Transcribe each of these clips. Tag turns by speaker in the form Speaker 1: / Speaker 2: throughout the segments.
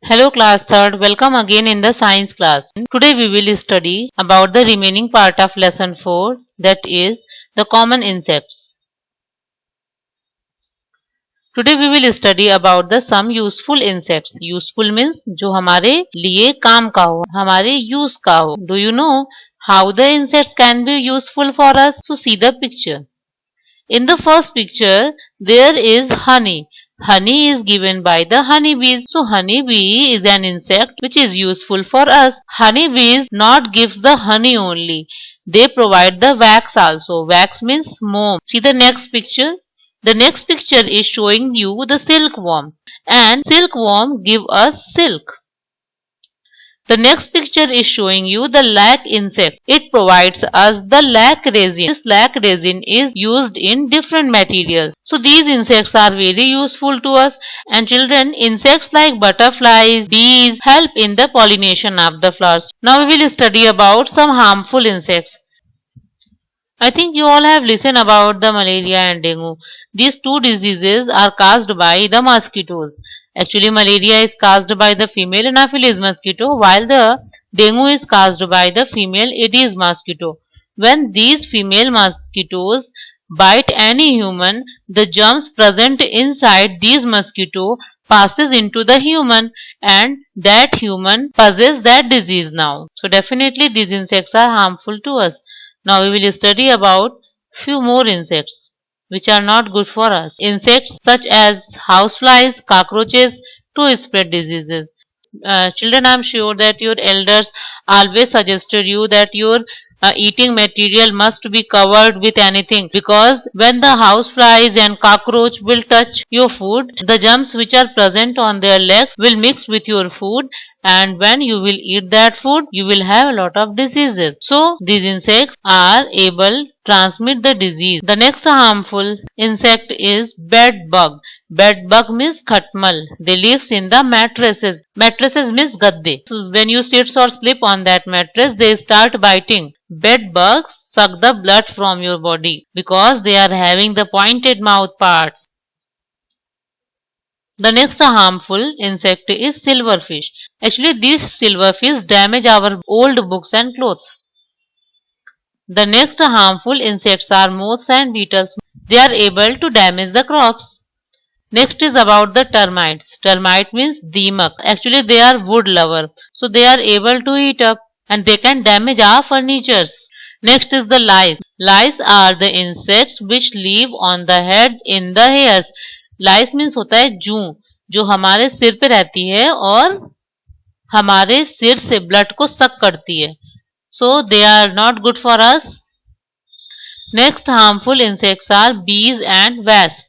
Speaker 1: Hello class 3rd, welcome again in the science class. Today we will study about the remaining part of lesson 4, that is the common insects. Today we will study about the some useful insects. Useful means जो हमारे लिए काम का हो, हमारे use का हो. Do you know how the insects can be useful for us? So see the picture. In the first picture, there is honey. Honey is given by the honeybees. So honeybee is an insect which is useful for us. Honeybees not gives the honey only. They provide the wax also. Wax means moam. See the next picture. The next picture is showing you the silkworm. And silkworm give us silk. The next picture is showing you the lac insect. It provides us the lac resin. This lac resin is used in different materials. So these insects are very useful to us. And children, insects like butterflies, bees help in the pollination of the flowers. Now we will study about some harmful insects. I think you all have listened about the malaria and dengue. These two diseases are caused by the mosquitoes. Actually, malaria is caused by the female Anopheles mosquito, while the dengue is caused by the female Aedes mosquito. When these female mosquitoes bite any human, the germs present inside these mosquito passes into the human, and that human possesses that disease now. So definitely these insects are harmful to us. Now we will study about few more insects which are not good for us. Insects such as houseflies, cockroaches to spread diseases. Children, I am sure that your elders always suggested you that your eating material must be covered with anything, because when the houseflies and cockroach will touch your food, the germs which are present on their legs will mix with your food, and when you will eat that food, you will have a lot of diseases. So these insects are able to transmit the disease. The next harmful insect is bed bug. Bed bug means khatmal. They lives in the mattresses. Mattresses means gadde. So when you sit or sleep on that mattress, they start biting. Bed bugs suck the blood from your body because they are having the pointed mouth parts. The next harmful insect is silverfish. Actually, these silverfish damage our old books and clothes. The next harmful insects are moths and beetles. They are able to damage the crops. Next is about the termites. Termite means deemak. Actually, they are wood lover. So they are able to eat up and they can damage our furnitures. Next is the lice. Lice are the insects which live on the head in the hairs. Lice means होता है जूं, जो हमारे सिर पे रहती है और हमारे सिर से ब्लड को सक करती है. So they are not good for us. Next harmful insects are bees and wasps.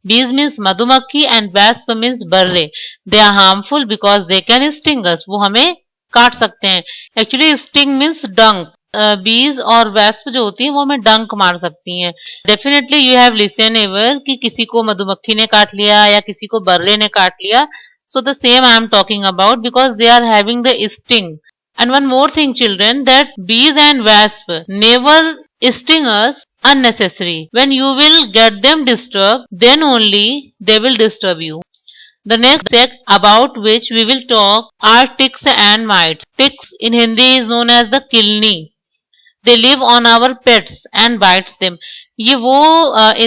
Speaker 1: Bees means madhumakhi and wasp means barre. They are harmful because they can sting us. वो हमें काट सकते हैं. Actually sting means dunk. बीज और wasp जो होती है वो हमें डंक मार सकती हैं. Definitely you have listen ever कि किसी को मधुमक्खी ने काट लिया या किसी को बर्रे ने काट लिया. So the same I am talking about because they are having the sting. And one more thing children, that bees and wasp never sting us unnecessary. When you will get them disturbed, then only they will disturb you. The next insect about which we will talk are ticks and mites. Ticks in Hindi is known as the kilni. They live on our pets and bites them. ये वो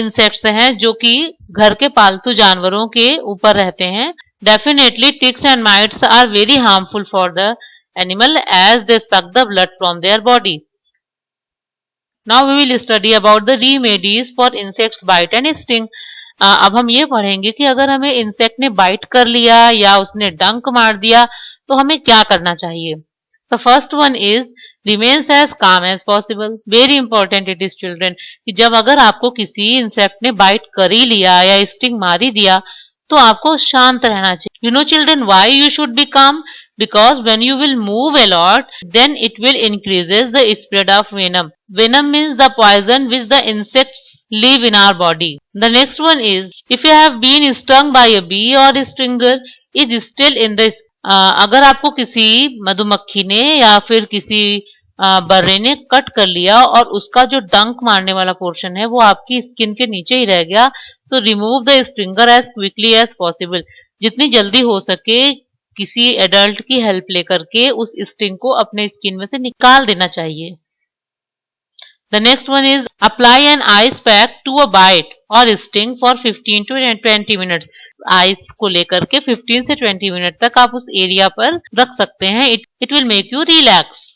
Speaker 1: insects हैं जो कि घर के पालतू जानवरों के ऊपर रहते हैं. Definitely ticks and mites are very harmful for the animal as they suck the blood from their body. Now we will study about the remedies for insects bite and sting. अब हम ये पढ़ेंगे कि अगर हमें इंसेक्ट ने bite कर लिया या उसने डंक मार दिया तो हमें क्या करना चाहिए. So first one is remains as calm as possible. Very important it is children कि जब अगर आपको किसी इंसेक्ट ने बाइट कर ही लिया या स्टिंग मार ही दिया तो आपको शांत रहना चाहिए. You know children why you should be काम? Because when you will move a lot, then it will increases the spread of venom. Venom means the poison which the insects leave in our body. The next one is, if you have been stung by a bee or a stinger is still in the अगर आपको किसी मधुमक्खी ने या फिर किसी बर्रे ने cut कर लिया और उसका जो डंक मारने वाला पोर्शन है वो आपकी स्किन के नीचे ही रह गया, so remove the stinger as quickly as possible. जितनी जल्दी हो सके किसी एडल्ट की हेल्प लेकर के उस स्टिंग को अपने स्किन में से निकाल देना चाहिए। The next one is apply an ice pack to a bite or sting for 15 to 20 minutes. Ice को लेकर के 15 से 20 मिनट तक आप उस एरिया पर रख सकते हैं. It will make you relax.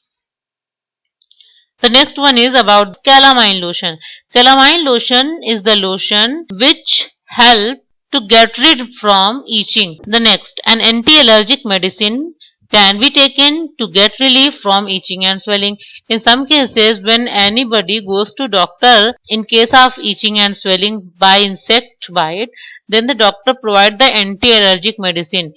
Speaker 1: The next one is about calamine lotion. Calamine lotion is the lotion which help to get rid from itching. The next, an anti-allergic medicine can be taken to get relief from itching and swelling. In some cases, when anybody goes to doctor in case of itching and swelling by insect bite, then the doctor provide the anti-allergic medicine.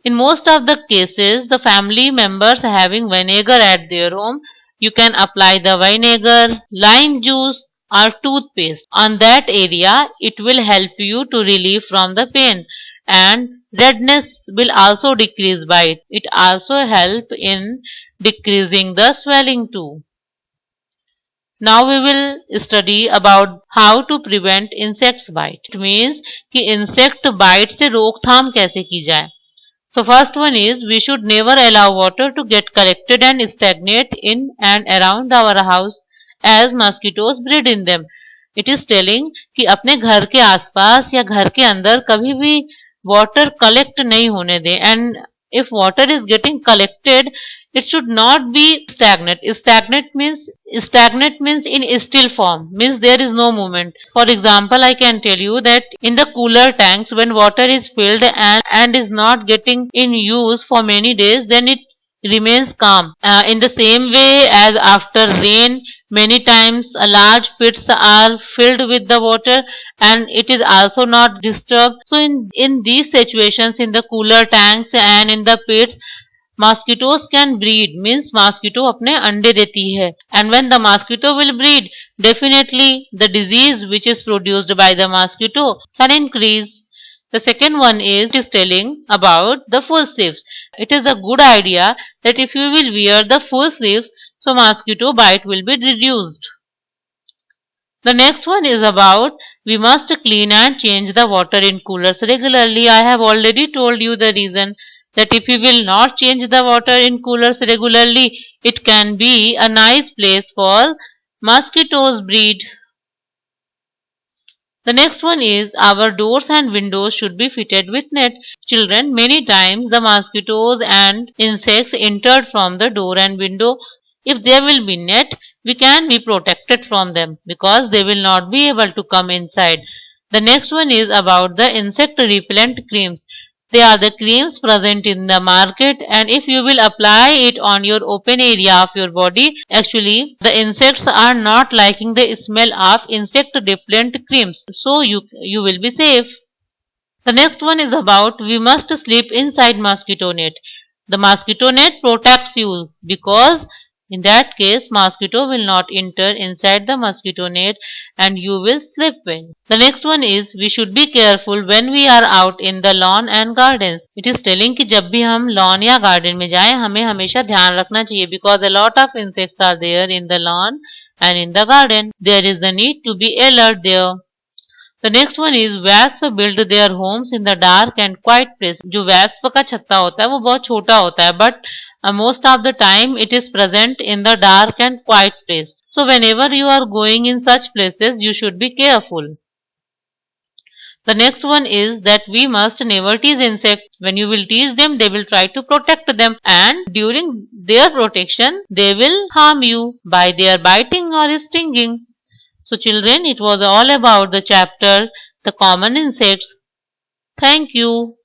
Speaker 1: In most of the cases, the family members having vinegar at their home, you can apply the vinegar, lime juice or toothpaste on that area. It will help you to relieve from the pain, and redness will also decrease by it. It also help in decreasing the swelling too. Now we will study about how to prevent insects bite. It means कि insect bite से रोकथाम कैसे की जाए. So first one is we should never allow water to get collected and stagnate in and around our house as mosquitoes breed in them. It is telling कि अपने घर के आसपास या घर के अंदर कभी भी water collect नहीं होने दें, and if water is getting collected, it should not be stagnant. Stagnant means in still form, means there is no movement. For example, I can tell you that in the cooler tanks, when water is filled and is not getting in use for many days, then it remains calm. In the same way as after rain, many times large pits are filled with the water and it is also not disturbed. So in these situations, in the cooler tanks and in the pits, mosquitoes can breed, means mosquito अपने अंडे देती है, and when the mosquito will breed, definitely the disease which is produced by the mosquito can increase. The second one is telling about the full sleeves. It is a good idea that if you will wear the full sleeves, so mosquito bite will be reduced. The next one is about we must clean and change the water in coolers regularly. I have already told you the reason that if you will not change the water in coolers regularly, it can be a nice place for mosquitoes breed. The next one is our doors and windows should be fitted with net. Children, many times the mosquitoes and insects entered from the door and window. If there will be net, we can be protected from them because they will not be able to come inside. The next one is about the insect repellent creams. They are the creams present in the market, and if you will apply it on your open area of your body, actually the insects are not liking the smell of insect repellent creams, so you will be safe. The next one is about we must sleep inside mosquito net. The mosquito net protects you because in that case mosquito will not enter inside the mosquito net and you will sleep well. The next one is we should be careful when we are out in the lawn and gardens. It is telling कि जब भी हम lawn या garden में जाएं हमें हमेशा ध्यान रखना चाहिए because a lot of insects are there in the lawn and in the garden. There is the need to be alert there. The next one is wasp build their homes in the dark and quiet place. जो wasp का छत्ता होता है वो बहुत छोटा होता है, but most of the time it is present in the dark and quiet place. So whenever you are going in such places, you should be careful. The next one is that we must never tease insects. When you will tease them, they will try to protect them, and during their protection, they will harm you by their biting or stinging. So children, it was all about the chapter, the common insects. Thank you.